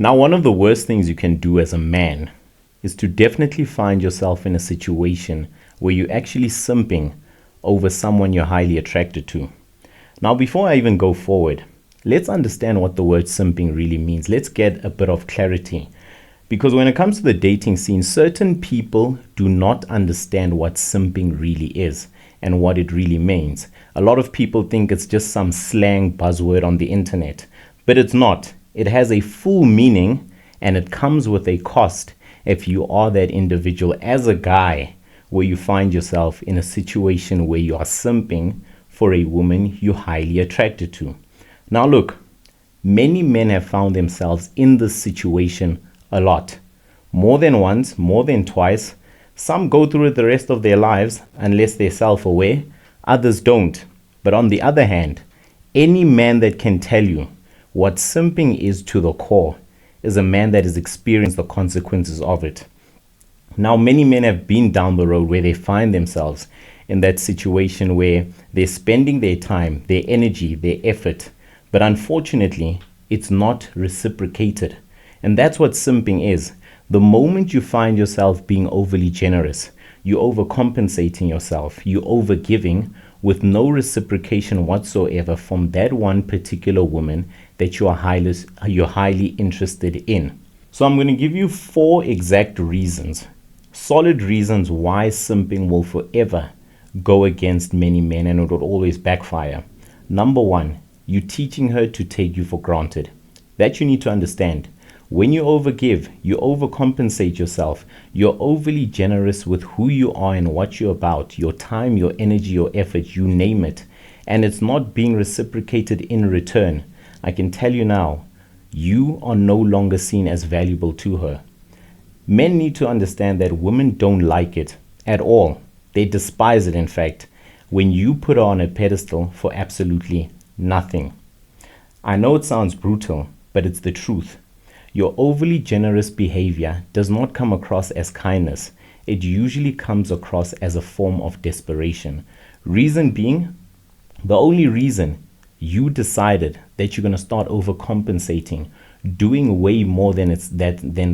Now, one of the worst things you can do as a man is to definitely find yourself in a situation where you're actually simping over someone you're highly attracted to. Now, before I even go forward, let's understand what the word simping really means. Let's get a bit of clarity. Because when it comes to the dating scene, certain people do not understand what simping really is and what it really means. A lot of people think it's just some slang buzzword on the internet, but it's not. It has a full meaning and it comes with a cost if you are that individual as a guy where you find yourself in a situation where you are simping for a woman you're highly attracted to. Now look, many men have found themselves in this situation a lot. More than once, more than twice. Some go through it the rest of their lives unless they're self-aware. Others don't. But on the other hand, any man that can tell you what simping is to the core is a man that has experienced the consequences of it. Now, many men have been down the road where they find themselves in that situation where they're spending their time, their energy, their effort, but unfortunately, it's not reciprocated. And that's what simping is. The moment you find yourself being overly generous, you're overcompensating yourself, you're overgiving with no reciprocation whatsoever from that one particular woman that you're highly interested in. So I'm going to give you 4 exact reasons, solid reasons why simping will forever go against many men and it will always backfire. Number 1, you're teaching her to take you for granted. That you need to understand. When you overgive, you overcompensate yourself. You're overly generous with who you are and what you're about, your time, your energy, your effort, you name it. And it's not being reciprocated in return. I can tell you now, you are no longer seen as valuable to her. Men need to understand that women don't like it at all. They despise it, in fact, when you put her on a pedestal for absolutely nothing. I know it sounds brutal, but it's the truth. Your overly generous behavior does not come across as kindness. It usually comes across as a form of desperation. Reason being, the only reason you decided that you're going to start overcompensating, doing way more than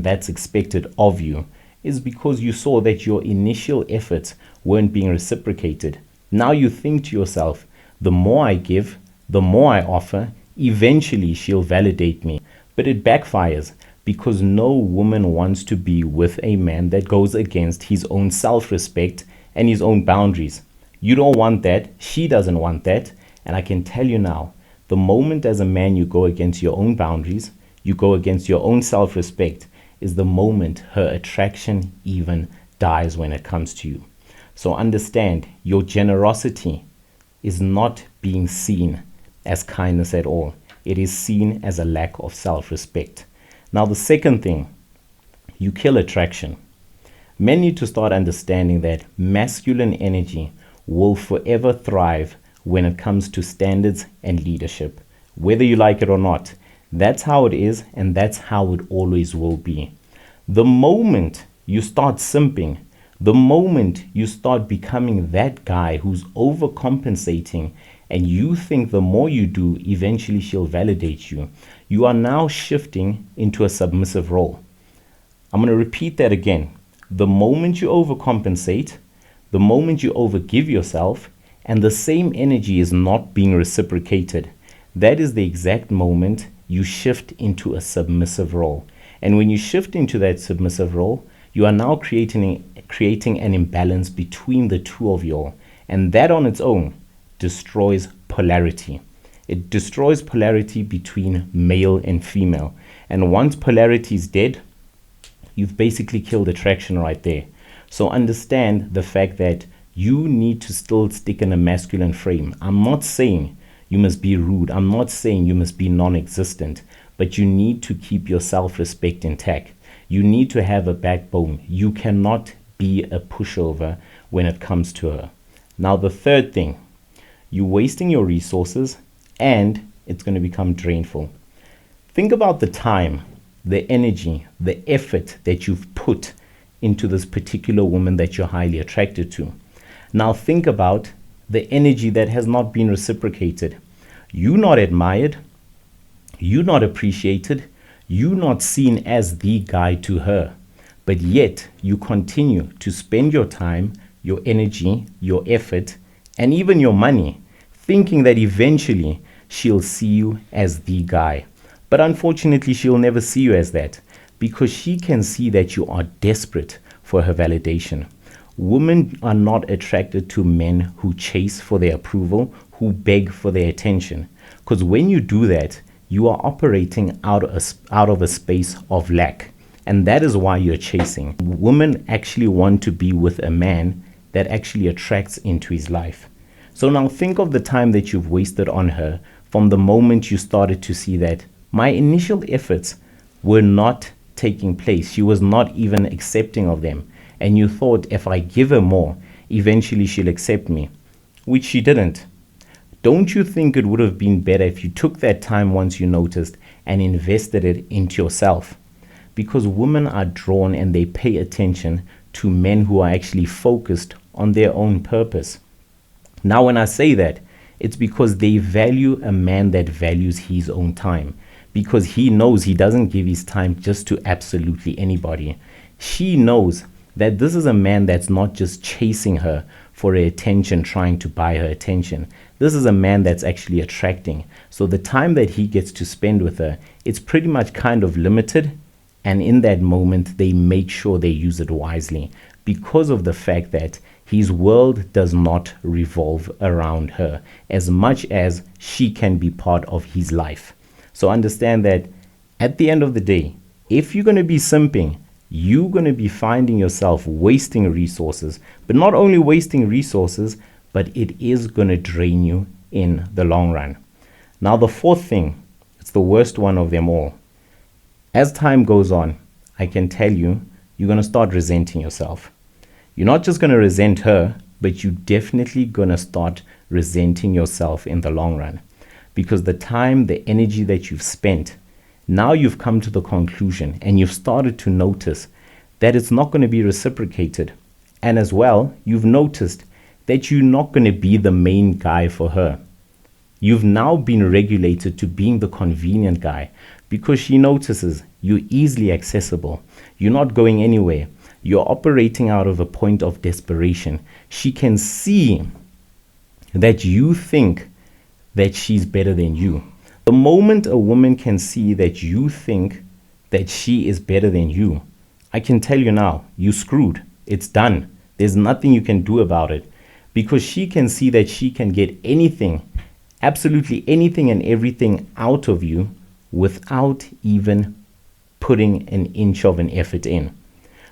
that's expected of you, is because you saw that your initial efforts weren't being reciprocated. Now you think to yourself, the more I give, the more I offer, eventually she'll validate me. But it backfires because no woman wants to be with a man that goes against his own self-respect and his own boundaries. You don't want that. She doesn't want that. And I can tell you now, the moment as a man you go against your own boundaries, you go against your own self-respect, is the moment her attraction even dies when it comes to you. So understand, your generosity is not being seen as kindness at all. It is seen as a lack of self-respect. Now, the second thing, you kill attraction. Men need to start understanding that masculine energy will forever thrive when it comes to standards and leadership. Whether you like it or not, that's how it is and that's how it always will be. The moment you start simping, the moment you start becoming that guy who's overcompensating and you think the more you do, eventually she'll validate you, you are now shifting into a submissive role. I'm going to repeat that again. The moment you overcompensate, the moment you overgive yourself, and the same energy is not being reciprocated, that is the exact moment you shift into a submissive role. And when you shift into that submissive role, you are now creating an imbalance between the two of you all. And that on its own destroys polarity. It destroys polarity between male and female. And once polarity is dead, you've basically killed attraction right there. So understand the fact that you need to still stick in a masculine frame. I'm not saying you must be rude. I'm not saying you must be non-existent, but you need to keep your self-respect intact. You need to have a backbone. You cannot be a pushover when it comes to her. Now, the third thing, you're wasting your resources and it's going to become drainful. Think about the time, the energy, the effort that you've put into this particular woman that you're highly attracted to. Now think about the energy that has not been reciprocated. You're not admired, you're not appreciated, You not seen as the guy to her, but yet you continue to spend your time, your energy, your effort, and even your money, thinking that eventually she'll see you as the guy. But unfortunately, she'll never see you as that, because she can see that you are desperate for her validation. Women are not attracted to men who chase for their approval, who beg for their attention. Because when you do that, you are operating out of a space of lack. And that is why you're chasing. Women actually want to be with a man that actually attracts into his life. So now think of the time that you've wasted on her from the moment you started to see that my initial efforts were not taking place. She was not even accepting of them. And you thought if I give her more, eventually she'll accept me, which she didn't. Don't you think it would have been better if you took that time once you noticed and invested it into yourself? Because women are drawn and they pay attention to men who are actually focused on their own purpose. Now, when I say that, it's because they value a man that values his own time, because he knows he doesn't give his time just to absolutely anybody. She knows that this is a man that's not just chasing her for her attention, trying to buy her attention. This is a man that's actually attracting. So the time that he gets to spend with her, it's pretty much kind of limited. And in that moment, they make sure they use it wisely because of the fact that his world does not revolve around her as much as she can be part of his life. So understand that at the end of the day, if you're going to be simping, you're going to be finding yourself wasting resources, but not only wasting resources, but it is going to drain you in the long run. Now, the fourth thing, it's the worst one of them all. As time goes on, I can tell you, you're going to start resenting yourself. You're not just going to resent her, but you're definitely going to start resenting yourself in the long run. Because the time, the energy that you've spent, now you've come to the conclusion and you've started to notice that it's not going to be reciprocated. And as well, you've noticed that you're not going to be the main guy for her. You've now been regulated to being the convenient guy because she notices you're easily accessible. You're not going anywhere. You're operating out of a point of desperation. She can see that you think that she's better than you. The moment a woman can see that you think that she is better than you, I can tell you now, you screwed. It's done. There's nothing you can do about it because she can see that she can get anything, absolutely anything and everything out of you without even putting an inch of an effort in.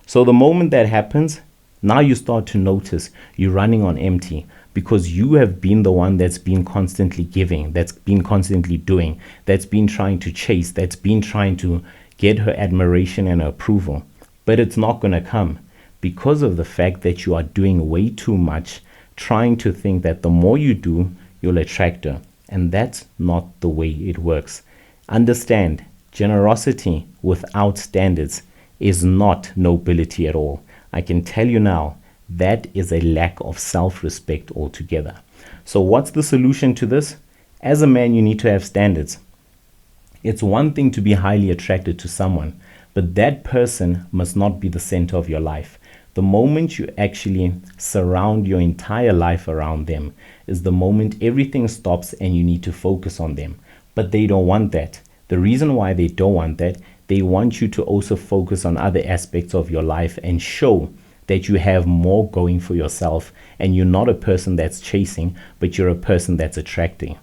So the moment that happens, now you start to notice you're running on empty because you have been the one that's been constantly giving, that's been constantly doing, that's been trying to chase, that's been trying to get her admiration and approval. But it's not going to come because of the fact that you are doing way too much, trying to think that the more you do, you'll attract her. And that's not the way it works. Understand, generosity without standards is not nobility at all. I can tell you now, that is a lack of self-respect altogether. So what's the solution to this? As a man, you need to have standards. It's one thing to be highly attracted to someone, but that person must not be the center of your life. The moment you actually surround your entire life around them is the moment everything stops and you need to focus on them. But they don't want that. The reason why they don't want that, they want you to also focus on other aspects of your life and show that you have more going for yourself and you're not a person that's chasing, but you're a person that's attracting.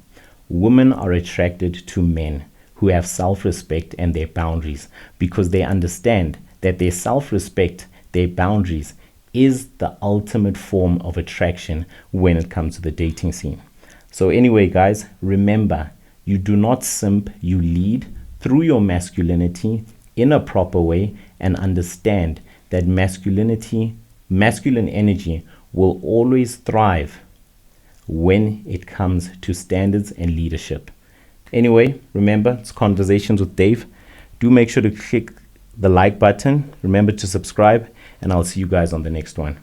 Women are attracted to men who have self-respect and their boundaries because they understand that their self-respect, their boundaries is the ultimate form of attraction when it comes to the dating scene. So anyway, guys, remember, you do not simp, you lead through your masculinity in a proper way and understand that masculine energy will always thrive when it comes to standards and leadership. Anyway, remember, it's Conversations with Dave. Do make sure to click the like button. Remember to subscribe, and I'll see you guys on the next one.